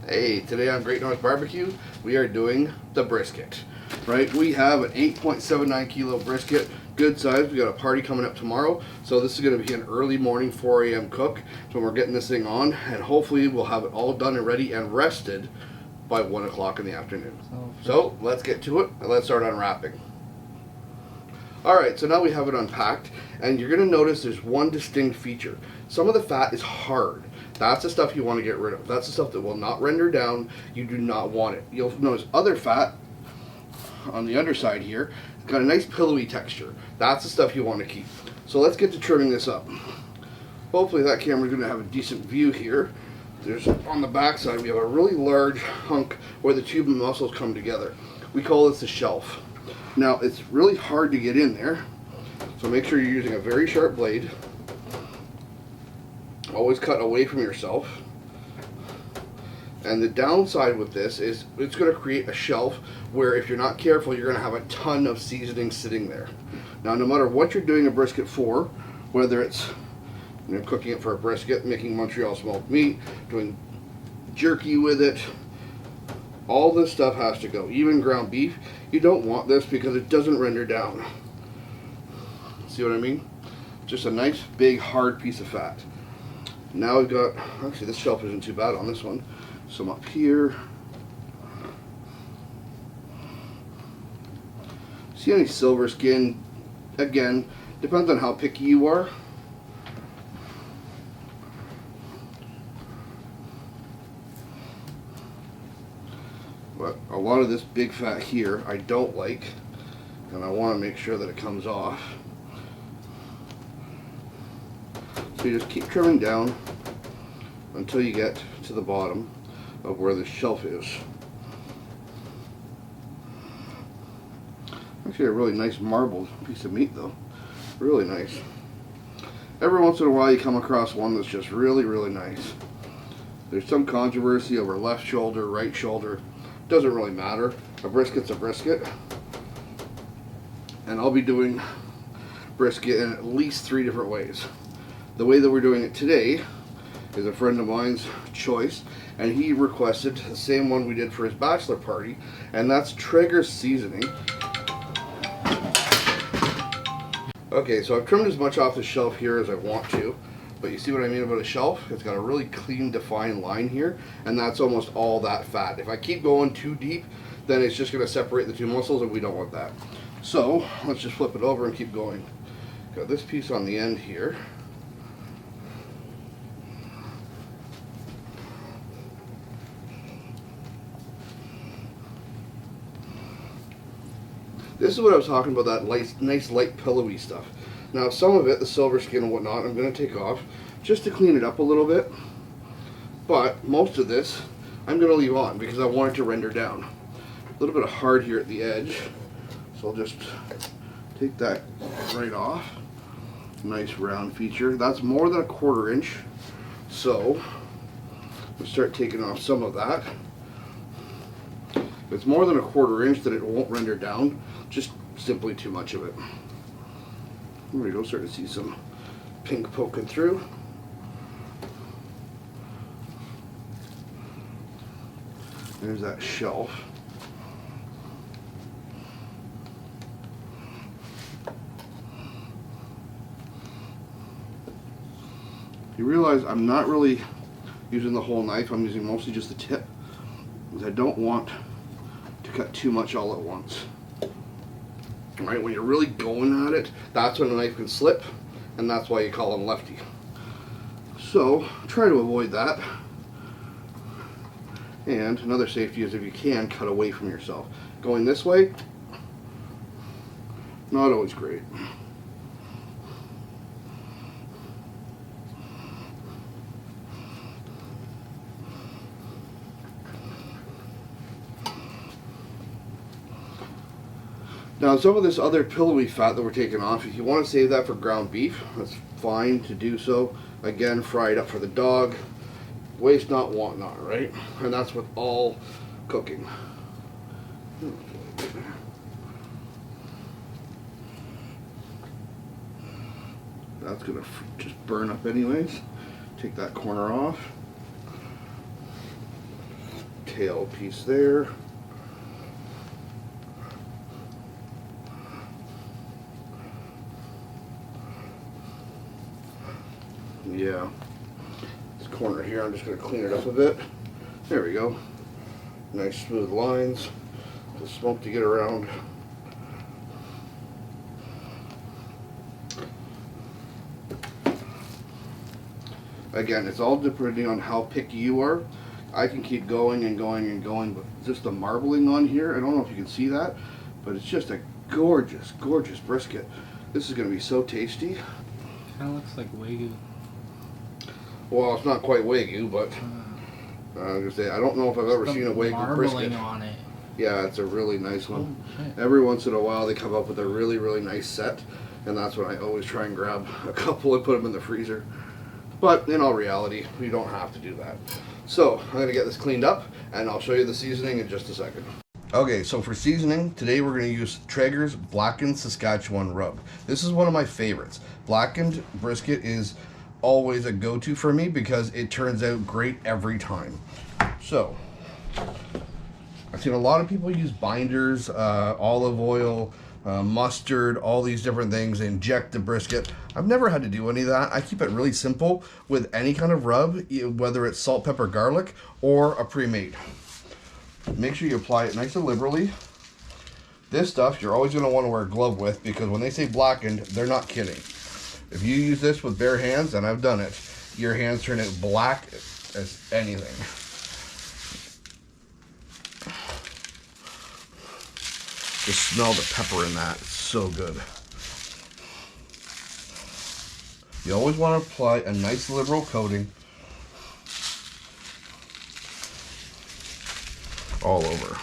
Hey, today on Great North Barbecue, we are doing the brisket. Right, we have an 8.79 kilo brisket, good size. We got a party coming up tomorrow, so this is going to be an early morning 4 a.m. cook. So we're getting this thing on, and hopefully we'll have it all done and ready and rested by 1 o'clock in the afternoon. So let's get to it and let's start unwrapping. Alright, so now we have it unpacked, and you're going to notice there's one distinct feature. Some of the fat is hard. That's the stuff you want to get rid of. That's the stuff that will not render down. You do not want it. You'll notice other fat on the underside here. It's got a nice pillowy texture. That's the stuff you want to keep. So let's get to trimming this up. Hopefully that camera's going to have a decent view here. There's on the back side we have a really large hunk where the two muscles come together. We call this the shelf. Now it's really hard to get in there, so make sure you're using a very sharp blade. Always cut away from yourself. And the downside with this is it's going to create a shelf where if you're not careful, you're going to have a ton of seasoning sitting there. Now, no matter what you're doing a brisket for, whether it's cooking it for a brisket, making Montreal smoked meat, doing jerky with it, all this stuff has to go. Even ground beef, you don't want this because it doesn't render down. See what I mean? Just a nice, big, hard piece of fat. Now we've got, actually this shelf isn't too bad on this one. Some up here. See any silver skin? Again, depends on how picky you are. But a lot of this big fat here I don't like, and I want to make sure that it comes off. So you just keep trimming down until you get to the bottom of where the shelf is. Actually a really nice marbled piece of meat though. Really nice. Every once in a while you come across one that's just really, really nice. There's some controversy over left shoulder, right shoulder. Doesn't really matter. A brisket's a brisket. And I'll be doing brisket in at least 3 different ways. The way that we're doing it today is a friend of mine's choice, and he requested the same one we did for his bachelor party, and that's Traeger seasoning. Okay, so I've trimmed as much off the shelf here as I want to, but you see what I mean about a shelf? It's got a really clean, defined line here, and that's almost all that fat. If I keep going too deep, then it's just going to separate the two muscles, and we don't want that. So let's just flip it over and keep going. Got this piece on the end here. This is what I was talking about, that nice light pillowy stuff. Now some of it, the silver skin and whatnot, I'm going to take off just to clean it up a little bit. But most of this I'm going to leave on because I want it to render down. A little bit of hard here at the edge, so I'll just take that right off. Nice round feature. That's more than a 1/4 inch, so we'll start taking off some of that. If it's more than a 1/4 inch, then it won't render down. Just simply too much of it. There we go, start to see some pink poking through. There's that shelf. You realize I'm not really using the whole knife, I'm using mostly just the tip, because I don't want to cut too much all at once. Right, when you're really going at it, that's when the knife can slip, and that's why you call them lefty. So try to avoid that. And another safety is if you can, cut away from yourself. Going this way, not always great. Now some of this other pillowy fat that we're taking off, if you want to save that for ground beef, that's fine to do so. Again, fry it up for the dog. Waste not, want not, right? And that's with all cooking. That's going to just burn up anyways. Take that corner off. tail piece there. Yeah, this corner here, I'm just going to clean it up a bit. There we go. Nice smooth lines. The smoke to get around. Again, it's all depending on how picky you are. I can keep going and going and going, but just the marbling on here, I don't know if you can see that, but it's just a gorgeous, gorgeous brisket. This is going to be so tasty. Kind of looks like Wagyu. Well, it's not quite Wagyu, but I was gonna say, I don't know if I've ever seen a Wagyu brisket. On it. Yeah, it's a really nice one. Oh, every once in a while they come up with a really, really nice set, and that's when I always try and grab a couple and put them in the freezer. But in all reality, you don't have to do that. So I'm gonna get this cleaned up, and I'll show you the seasoning in just a second. Okay, so for seasoning, today we're going to use Traeger's Blackened Saskatchewan Rub. This is one of my favorites. Blackened brisket is always a go-to for me because it turns out great every time. So, I've seen a lot of people use binders, olive oil, mustard, all these different things, inject the brisket. I've never had to do any of that. I keep it really simple with any kind of rub, whether it's salt, pepper, garlic, or a pre-made. Make sure you apply it nice and liberally. This stuff you're always going to want to wear a glove with, because when they say blackened, they're not kidding. If you use this with bare hands, and I've done it, your hands turn it black as anything. Just smell the pepper in that. It's so good. You always want to apply a nice liberal coating all over.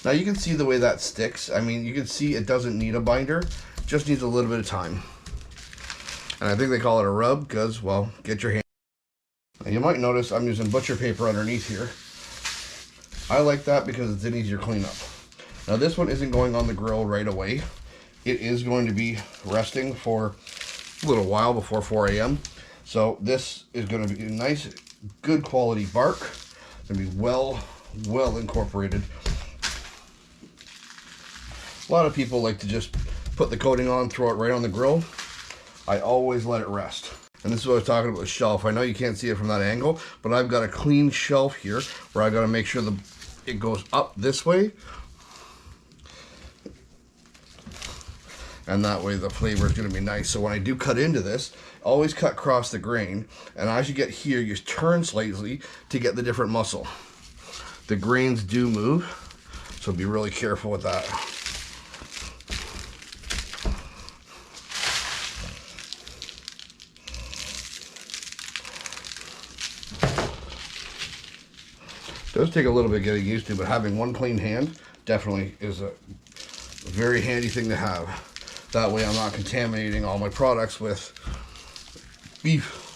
Now you can see the way that sticks. I mean, you can see it doesn't need a binder, it just needs a little bit of time. And I think they call it a rub because, well, get your hand. Now you might notice I'm using butcher paper underneath here. I like that because it's an easier cleanup. Now this one isn't going on the grill right away. It is going to be resting for a little while before 4 a.m. So this is going to be a nice, good quality bark. It's going to be well incorporated. A lot of people like to just put the coating on, throw it right on the grill. I always let it rest. And this is what I was talking about, the shelf. I know you can't see it from that angle, but I've got a clean shelf here where I've got to make sure it goes up this way. And that way the flavor is going to be nice. So when I do cut into this, always cut across the grain. And as you get here, you turn slightly to get the different muscle. The grains do move, so be really careful with that. It does take a little bit getting used to, but having one clean hand definitely is a very handy thing to have. That way I'm not contaminating all my products with beef.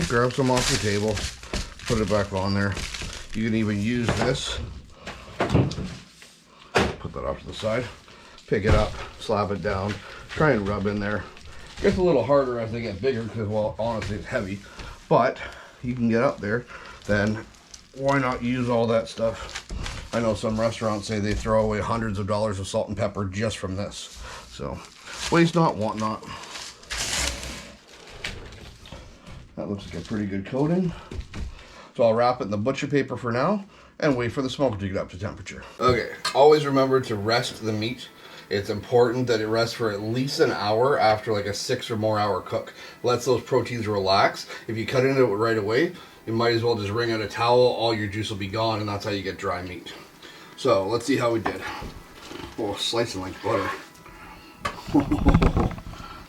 Grab some off the table, put it back on there. You can even use this. Put that off to the side. Pick it up, slap it down, try and rub in there. It gets a little harder as they get bigger because, well, honestly, it's heavy. But you can get up there, then why not use all that stuff? I know some restaurants say they throw away hundreds of dollars of salt and pepper just from this. So, waste not, want not. That looks like a pretty good coating. So I'll wrap it in the butcher paper for now and wait for the smoker to get up to temperature. Okay, always remember to rest the meat. It's important that it rests for at least an hour after like a 6 or more hour cook. Lets those proteins relax. If you cut into it right away, you might as well just wring out a towel, all your juice will be gone, and that's how you get dry meat. So let's see how we did. Oh, slicing like butter.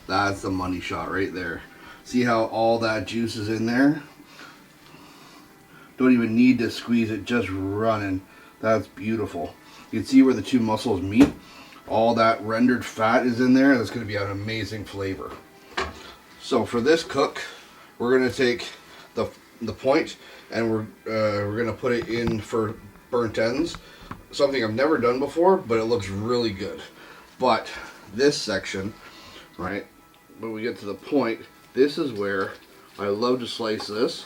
That's the money shot right there. See how all that juice is in there? Don't even need to squeeze it, just running. That's beautiful. You can see where the two muscles meet. All that rendered fat is in there, and it's going to be an amazing flavor. So for this cook, we're going to take the point, and we're going to put it in for burnt ends. Something I've never done before, but it looks really good. But this section, right, when we get to the point, this is where I love to slice this.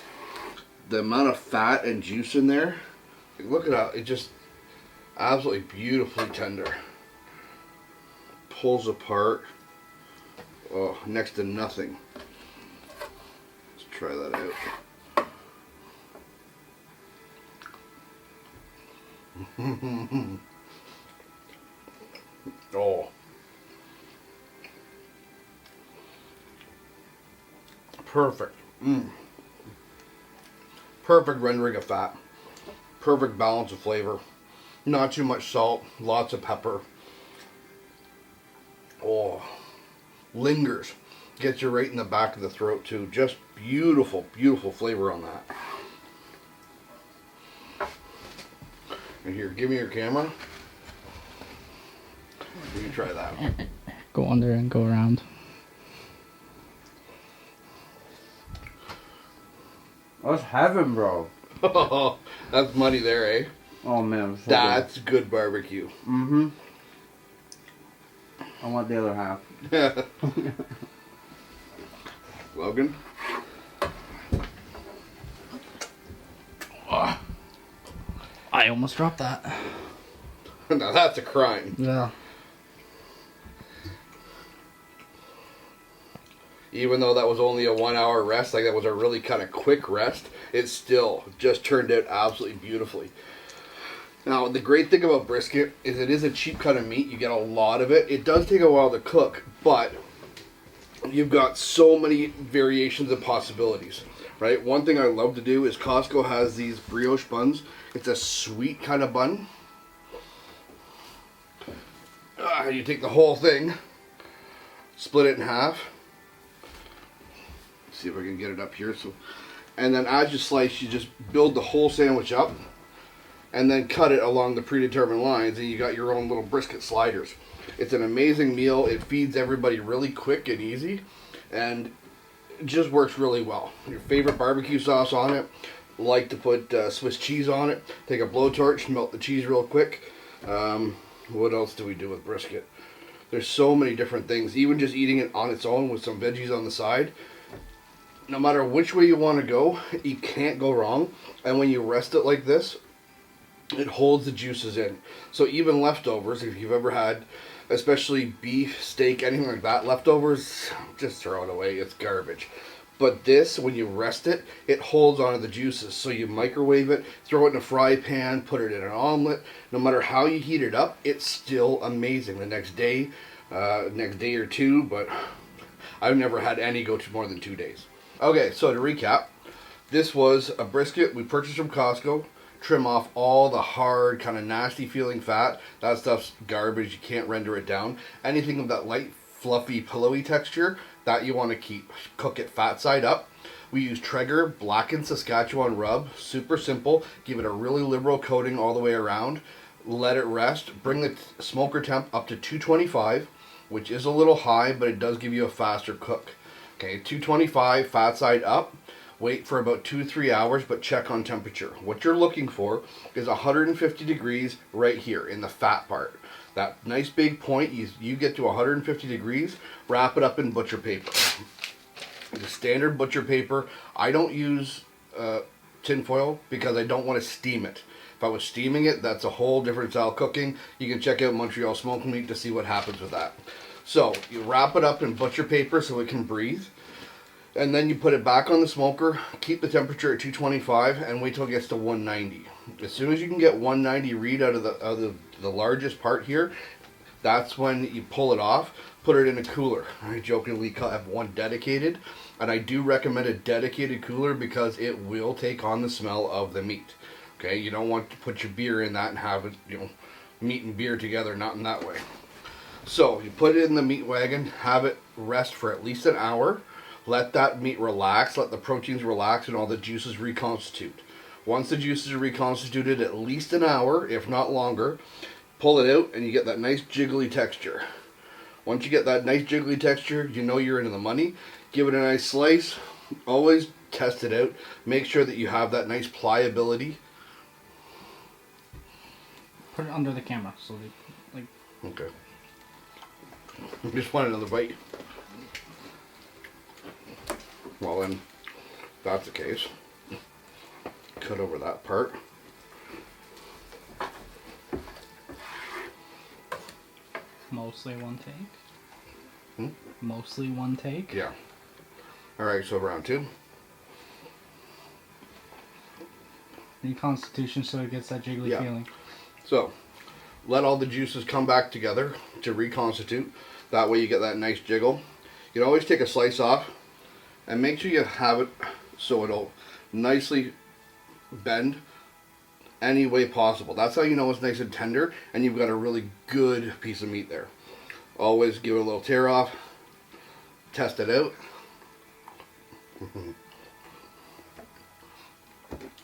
The amount of fat and juice in there, look at how it just absolutely beautifully tender. Pulls apart. Oh, next to nothing. Let's try that out. Oh. Perfect. Perfect rendering of fat. Perfect balance of flavor. Not too much salt. Lots of pepper. Oh. Lingers. Gets you right in the back of the throat too. Just beautiful, beautiful flavor on that. And here, give me your camera. You can try that. Go under and go around. That's heaven, bro. Oh, that's money there, eh? Oh man, so That's good barbecue. Mm-hmm. I want the other half. Logan? I almost dropped that. Now that's a crime. Yeah. Even though that was only a 1 hour rest, like that was a really kind of quick rest, it still just turned out absolutely beautifully. Now, the great thing about brisket is it is a cheap cut of meat. You get a lot of it. It does take a while to cook, but you've got so many variations of possibilities, right? One thing I love to do is Costco has these brioche buns. It's a sweet kind of bun. You take the whole thing, split it in half. See if I can get it up here. And then as you slice, you just build the whole sandwich up and then cut it along the predetermined lines, and you got your own little brisket sliders. It's an amazing meal. It feeds everybody really quick and easy, and it just works really well. Your favorite barbecue sauce on it. Like to put Swiss cheese on it. Take a blowtorch, melt the cheese real quick. What else do we do with brisket? There's so many different things. Even just eating it on its own with some veggies on the side. No matter which way you want to go, you can't go wrong. And when you rest it like this, it holds the juices in. So even leftovers, if you've ever had, especially beef, steak, anything like that, leftovers, just throw it away. It's garbage. But this, when you rest it, it holds onto the juices. So you microwave it, throw it in a fry pan, put it in an omelet. No matter how you heat it up, it's still amazing the next day or two. But I've never had any go to more than 2 days. Okay, so to recap, this was a brisket we purchased from Costco. Trim off all the hard, kind of nasty feeling fat. That stuff's garbage. You can't render it down. Anything of that light, fluffy, pillowy texture, that you want to keep. Cook it fat side up. We use Traeger Blackened Saskatchewan rub. Super simple. Give it a really liberal coating all the way around. Let it rest. Bring the smoker temp up to 225, which is a little high, but it does give you a faster cook. Okay, 225, fat side up. Wait for about 2-3 hours, but check on temperature. What you're looking for is 150 degrees right here in the fat part. That nice big point, you get to 150 degrees, wrap it up in butcher paper. The standard butcher paper. I don't use tin foil because I don't want to steam it. If I was steaming it, that's a whole different style cooking. You can check out Montreal Smoke Meat to see what happens with that. So you wrap it up in butcher paper so it can breathe. And then you put it back on the smoker, keep the temperature at 225, and wait till it gets to 190. As soon as you can get 190 read out of the largest part here, that's when you pull it off, put it in a cooler. I jokingly have one dedicated, and I do recommend a dedicated cooler because it will take on the smell of the meat. Okay, you don't want to put your beer in that and have it, meat and beer together, not in that way. So you put it in the meat wagon, have it rest for at least an hour. Let that meat relax, let the proteins relax and all the juices reconstitute. Once the juices are reconstituted at least an hour, if not longer, pull it out and you get that nice jiggly texture. Once you get that nice jiggly texture, you know you're into the money. Give it a nice slice. Always test it out. Make sure that you have that nice pliability. Put it under the camera so they, Okay. Just want another bite. Well then, if that's the case, cut over that part. Mostly one take. Hmm? Mostly one take. Yeah. Alright, so round 2. Reconstitution so it gets that jiggly Yeah. feeling. So, let all the juices come back together to reconstitute. That way you get that nice jiggle. You can always take a slice off and make sure you have it so it'll nicely bend any way possible. That's how you know it's nice and tender and you've got a really good piece of meat there. Always give it a little tear off, test it out.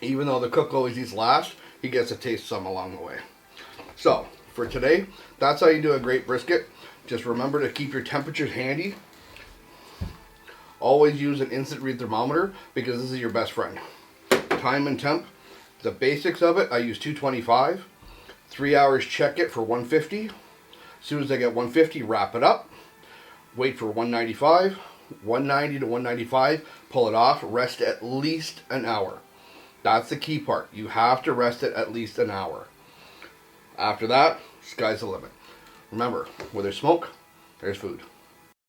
Even though the cook always eats last, he gets to taste some along the way. So, for today, that's how you do a great brisket. Just remember to keep your temperatures handy. Always use an instant read thermometer because this is your best friend. Time and temp. The basics of it, I use 225. 3 hours, check it for 150. As soon as I get 150, wrap it up. Wait for 195. 190 to 195. Pull it off. Rest at least an hour. That's the key part. You have to rest it at least an hour. After that, sky's the limit. Remember, where there's smoke, there's food.